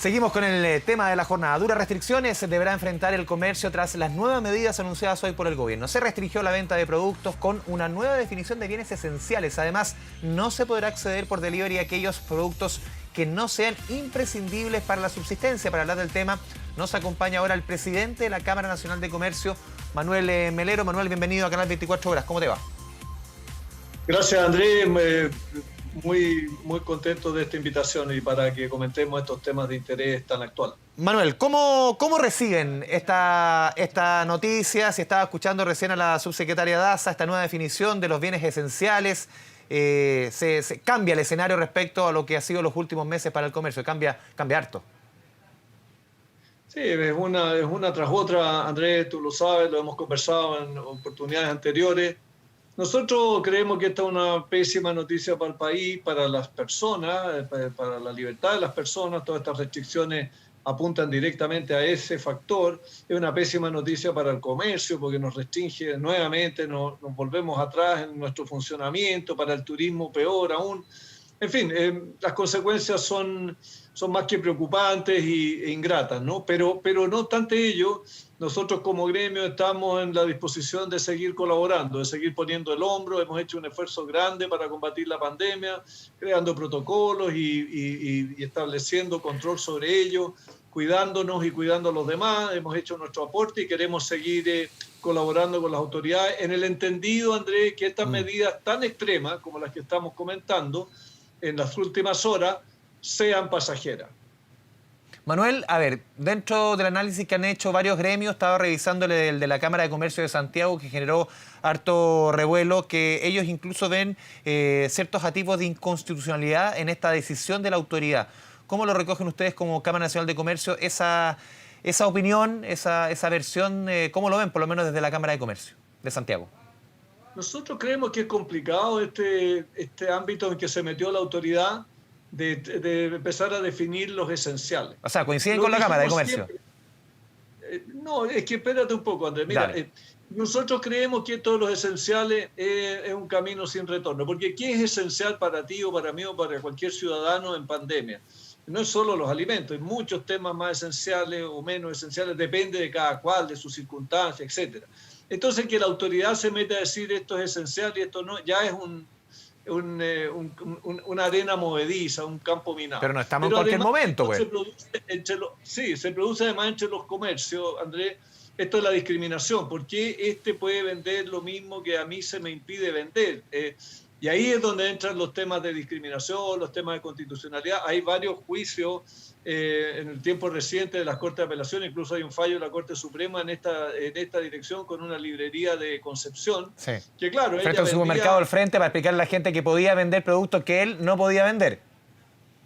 Seguimos con el tema de la jornada. Duras restricciones deberá enfrentar el comercio tras las nuevas medidas anunciadas hoy por el gobierno. Se restringió la venta de productos con una nueva definición de bienes esenciales. Además, no se podrá acceder por delivery a aquellos productos que no sean imprescindibles para la subsistencia. Para hablar del tema, nos acompaña ahora el presidente de la Cámara Nacional de Comercio, Manuel Melero. Manuel, bienvenido a Canal 24 Horas. ¿Cómo te va? Gracias, Andrés. Muy contento de esta invitación y para que comentemos estos temas de interés tan actual. Manuel, ¿cómo reciben esta noticia? Si estaba escuchando recién a la subsecretaria Daza, esta nueva definición de los bienes esenciales, se cambia el escenario respecto a lo que ha sido los últimos meses para el comercio, cambia harto. Sí, es una tras otra, Andrés, tú lo sabes, lo hemos conversado en oportunidades anteriores. Nosotros creemos que esta es una pésima noticia para el país, para las personas, para la libertad de las personas. Todas estas restricciones apuntan directamente a ese factor. Es una pésima noticia para el comercio porque nos restringe nuevamente, nos volvemos atrás en nuestro funcionamiento, para el turismo peor aún. En fin, las consecuencias son más que preocupantes e ingratas, ¿no? Pero no obstante ello, nosotros como gremio estamos en la disposición de seguir colaborando, de seguir poniendo el hombro. Hemos hecho un esfuerzo grande para combatir la pandemia, creando protocolos y estableciendo control sobre ello, cuidándonos y cuidando a los demás. Hemos hecho nuestro aporte y queremos seguir colaborando con las autoridades en el entendido, Andrés, que estas medidas tan extremas como las que estamos comentando en las últimas horas sean pasajeras. Manuel, a ver, dentro del análisis que han hecho varios gremios, estaba revisando el de la Cámara de Comercio de Santiago, que generó harto revuelo, que ellos incluso ven ciertos atisbos de inconstitucionalidad en esta decisión de la autoridad. ¿Cómo lo recogen ustedes como Cámara Nacional de Comercio, esa opinión, esa versión? ¿Cómo lo ven, por lo menos desde la Cámara de Comercio de Santiago? Nosotros creemos que es complicado este ámbito en que se metió la autoridad de empezar a definir los esenciales. O sea, ¿coinciden con la Cámara de Comercio? No, es que espérate un poco, Andrés. Mira, nosotros creemos que esto de los esenciales es un camino sin retorno. Porque ¿qué es esencial para ti o para mí o para cualquier ciudadano en pandemia? No es solo los alimentos, hay muchos temas más esenciales o menos esenciales, depende de cada cual, de sus circunstancias, etc. Entonces, que la autoridad se meta a decir esto es esencial y esto no, ya es una arena movediza, un campo minado. Pero no estamos en cualquier momento, güey. Se produce además entre los comercios, Andrés, esto es la discriminación. ¿Por qué este puede vender lo mismo que a mí se me impide vender? Y ahí es donde entran los temas de discriminación, los temas de constitucionalidad. Hay varios juicios en el tiempo reciente de las Cortes de Apelación, incluso hay un fallo de la Corte Suprema en esta dirección con una librería de Concepción. Sí. Que claro, frente al supermercado del frente para explicarle a la gente que podía vender productos que él no podía vender.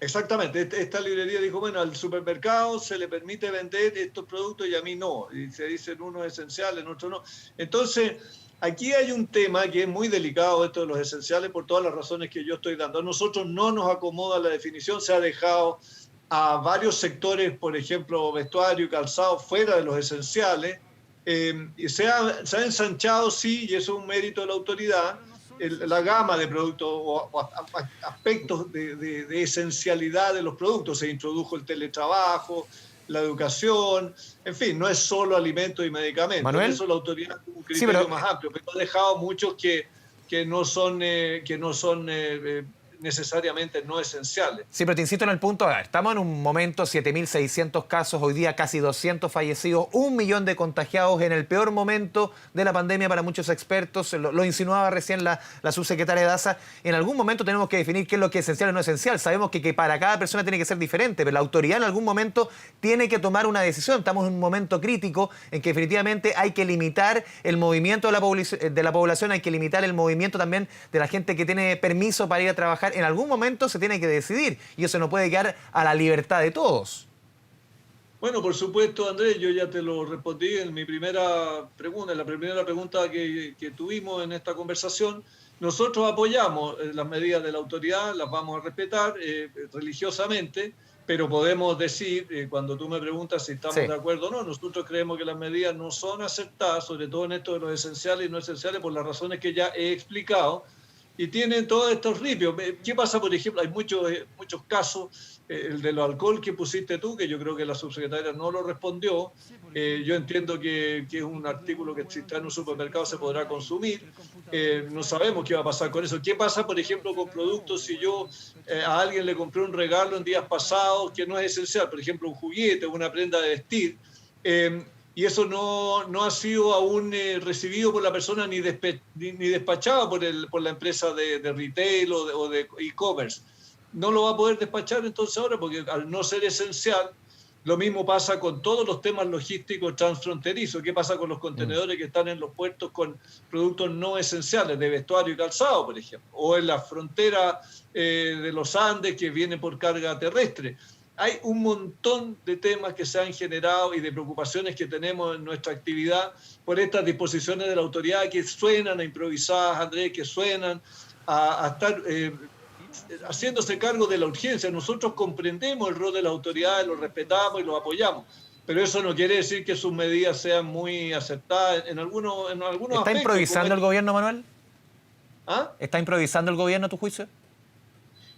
Exactamente, esta librería dijo, bueno, al supermercado se le permite vender estos productos y a mí no. Y se dicen unos esenciales, en otros no. Entonces, aquí hay un tema que es muy delicado, esto de los esenciales, por todas las razones que yo estoy dando. A nosotros no nos acomoda la definición, se ha dejado a varios sectores, por ejemplo, vestuario y calzado, fuera de los esenciales, y se ha ensanchado, sí, y eso es un mérito de la autoridad, la gama de productos o aspectos de esencialidad de los productos. Se introdujo el teletrabajo, la educación, en fin, no es solo alimentos y medicamentos. Manuel, eso la autoridad tiene un criterio más amplio, pero ha dejado muchos que no son necesariamente no esenciales. Sí, pero te insisto en el punto, estamos en un momento, 7.600 casos, hoy día casi 200 fallecidos, 1 millón de contagiados en el peor momento de la pandemia para muchos expertos, lo insinuaba recién la subsecretaria Daza. En algún momento tenemos que definir qué es lo que es esencial y no esencial. Sabemos que para cada persona tiene que ser diferente, pero la autoridad en algún momento tiene que tomar una decisión. Estamos en un momento crítico en que definitivamente hay que limitar el movimiento de la población, hay que limitar el movimiento también de la gente que tiene permiso para ir a trabajar. En algún momento se tiene que decidir y eso no puede quedar a la libertad de todos. Bueno, por supuesto, Andrés, yo ya te lo respondí en mi primera pregunta, en la primera pregunta que tuvimos en esta conversación. Nosotros apoyamos las medidas de la autoridad, las vamos a respetar religiosamente, pero podemos decir, cuando tú me preguntas si estamos de acuerdo o no, nosotros creemos que las medidas no son aceptadas, sobre todo en esto de los esenciales y no esenciales, por las razones que ya he explicado. y tienen todos estos ripios. ¿Qué pasa, por ejemplo? Hay muchos casos, el de los alcohol que pusiste tú, que yo creo que la subsecretaria no lo respondió. Yo entiendo que es un artículo que si está en un supermercado se podrá consumir. No sabemos qué va a pasar con eso. ¿Qué pasa, por ejemplo, con productos si yo a alguien le compré un regalo en días pasados que no es esencial? Por ejemplo, un juguete o una prenda de vestir. Y eso no ha sido aún recibido por la persona ni despachado por la empresa de retail o de e-commerce. No lo va a poder despachar entonces ahora porque al no ser esencial, lo mismo pasa con todos los temas logísticos transfronterizos. ¿Qué pasa con los contenedores que están en los puertos con productos no esenciales, de vestuario y calzado, por ejemplo? O en la frontera de los Andes que viene por carga terrestre. Hay un montón de temas que se han generado y de preocupaciones que tenemos en nuestra actividad por estas disposiciones de la autoridad que suenan a improvisadas, Andrés, que suenan a estar haciéndose cargo de la urgencia. Nosotros comprendemos el rol de las autoridades, lo respetamos y lo apoyamos, pero eso no quiere decir que sus medidas sean muy aceptadas en algunos aspectos. ¿Está improvisando el gobierno, Manuel? ¿Ah? ¿Está improvisando el gobierno, a tu juicio?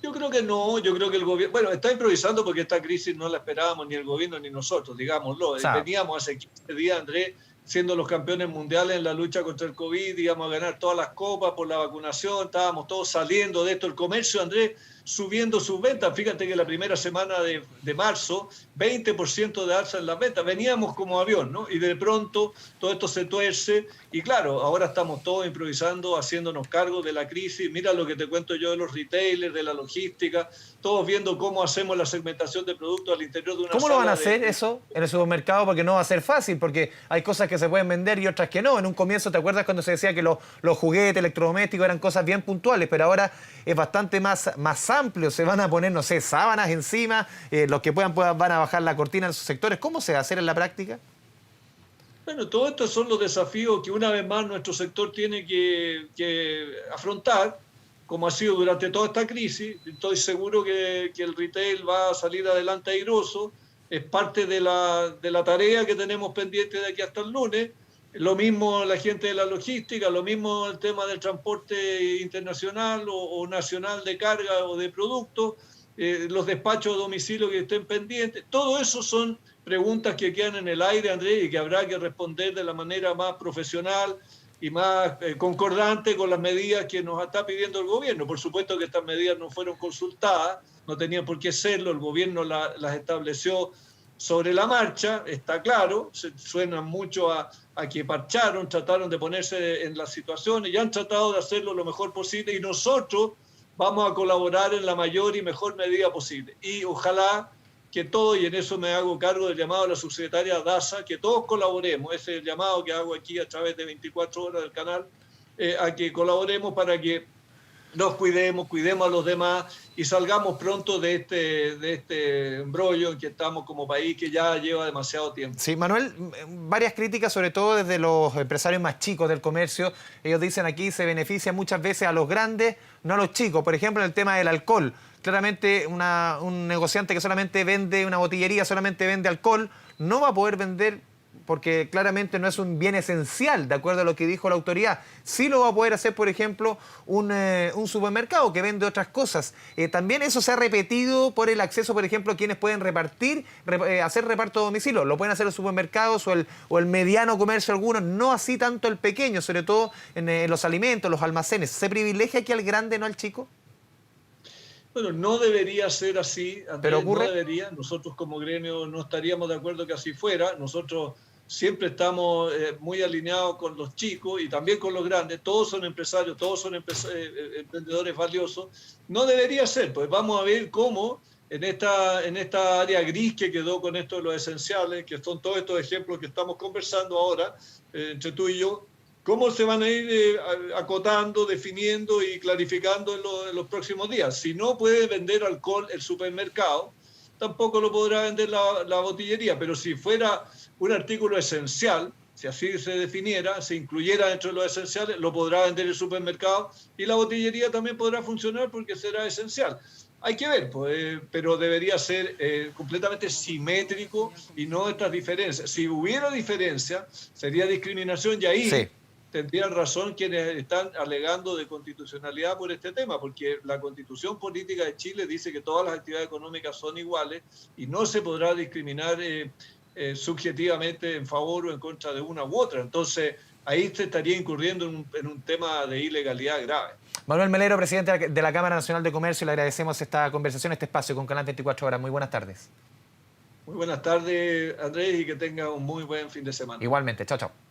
Yo creo que no, yo creo que el gobierno, bueno, está improvisando porque esta crisis no la esperábamos ni el gobierno ni nosotros, digámoslo. Veníamos hace 15 días, Andrés, siendo los campeones mundiales en la lucha contra el COVID, íbamos a ganar todas las copas por la vacunación, estábamos todos saliendo de esto, el comercio, Andrés, subiendo sus ventas. Fíjate que la primera semana de marzo, 20% de alza en las ventas, veníamos como avión, ¿no? Y de pronto todo esto se tuerce y claro, ahora estamos todos improvisando, haciéndonos cargo de la crisis. Mira lo que te cuento yo de los retailers, de la logística, todos viendo cómo hacemos la segmentación de productos al interior de una ¿Cómo lo van a hacer eso en el supermercado? Porque no va a ser fácil, porque hay cosas que se pueden vender y otras que no. En un comienzo, ¿te acuerdas cuando se decía que los juguetes, electrodomésticos eran cosas bien puntuales? Pero ahora es bastante más amplio. Se van a poner, no sé, sábanas encima, los que puedan van a bajar la cortina en sus sectores. ¿Cómo se va a hacer en la práctica? Bueno, todos estos son los desafíos que una vez más nuestro sector tiene que afrontar, como ha sido durante toda esta crisis. Estoy seguro que el retail va a salir adelante airoso. Es parte de la tarea que tenemos pendiente de aquí hasta el lunes. Lo mismo la gente de la logística, lo mismo el tema del transporte internacional o nacional de carga o de productos, los despachos a domicilio que estén pendientes. Todo eso son preguntas que quedan en el aire, Andrés, y que habrá que responder de la manera más profesional y más concordante con las medidas que nos está pidiendo el gobierno. Por supuesto que estas medidas no fueron consultadas, no tenían por qué serlo, el gobierno las estableció sobre la marcha, está claro, suenan mucho a que parcharon, trataron de ponerse en la situación y han tratado de hacerlo lo mejor posible y nosotros vamos a colaborar en la mayor y mejor medida posible. Y ojalá que todos, y en eso me hago cargo del llamado a la subsecretaria Daza, que todos colaboremos, ese es el llamado que hago aquí a través de 24 horas del canal, a que colaboremos para que nos cuidemos a los demás y salgamos pronto de este embrollo en que estamos como país que ya lleva demasiado tiempo. Sí, Manuel, varias críticas, sobre todo desde los empresarios más chicos del comercio. Ellos dicen aquí se beneficia muchas veces a los grandes, no a los chicos. Por ejemplo, en el tema del alcohol. Claramente un negociante que solamente vende, una botillería solamente vende alcohol, no va a poder vender porque claramente no es un bien esencial, de acuerdo a lo que dijo la autoridad. Sí lo va a poder hacer, por ejemplo, un supermercado que vende otras cosas. También eso se ha repetido por el acceso, por ejemplo, a quienes pueden hacer reparto a domicilio. Lo pueden hacer los supermercados o el mediano comercio algunos, no así tanto el pequeño, sobre todo en los alimentos, los almacenes. ¿Se privilegia aquí al grande, no al chico? Bueno, no debería ser así, Andrés, ¿Pero ocurre? no debería. Nosotros como gremio no estaríamos de acuerdo que así fuera. Nosotros siempre estamos muy alineados con los chicos y también con los grandes. Todos son empresarios, todos son emprendedores valiosos. No debería ser, pues vamos a ver cómo en esta área gris que quedó con esto de los esenciales, que son todos estos ejemplos que estamos conversando ahora, entre tú y yo, cómo se van a ir acotando, definiendo y clarificando en los próximos días. Si no puede vender alcohol el supermercado, tampoco lo podrá vender la botillería, pero si fuera un artículo esencial, si así se definiera, se incluyera dentro de los esenciales, lo podrá vender el supermercado y la botillería también podrá funcionar porque será esencial. Hay que ver, pues, pero debería ser completamente simétrico y no estas diferencias. Si hubiera diferencia, sería discriminación y ahí... Sí. tendrían razón quienes están alegando de constitucionalidad por este tema, porque la Constitución Política de Chile dice que todas las actividades económicas son iguales y no se podrá discriminar subjetivamente en favor o en contra de una u otra. Entonces, ahí se estaría incurriendo en un tema de ilegalidad grave. Manuel Melero, presidente de la Cámara Nacional de Comercio, le agradecemos esta conversación, este espacio con Canal 24 Horas. Muy buenas tardes. Muy buenas tardes, Andrés, y que tenga un muy buen fin de semana. Igualmente, chao, chao.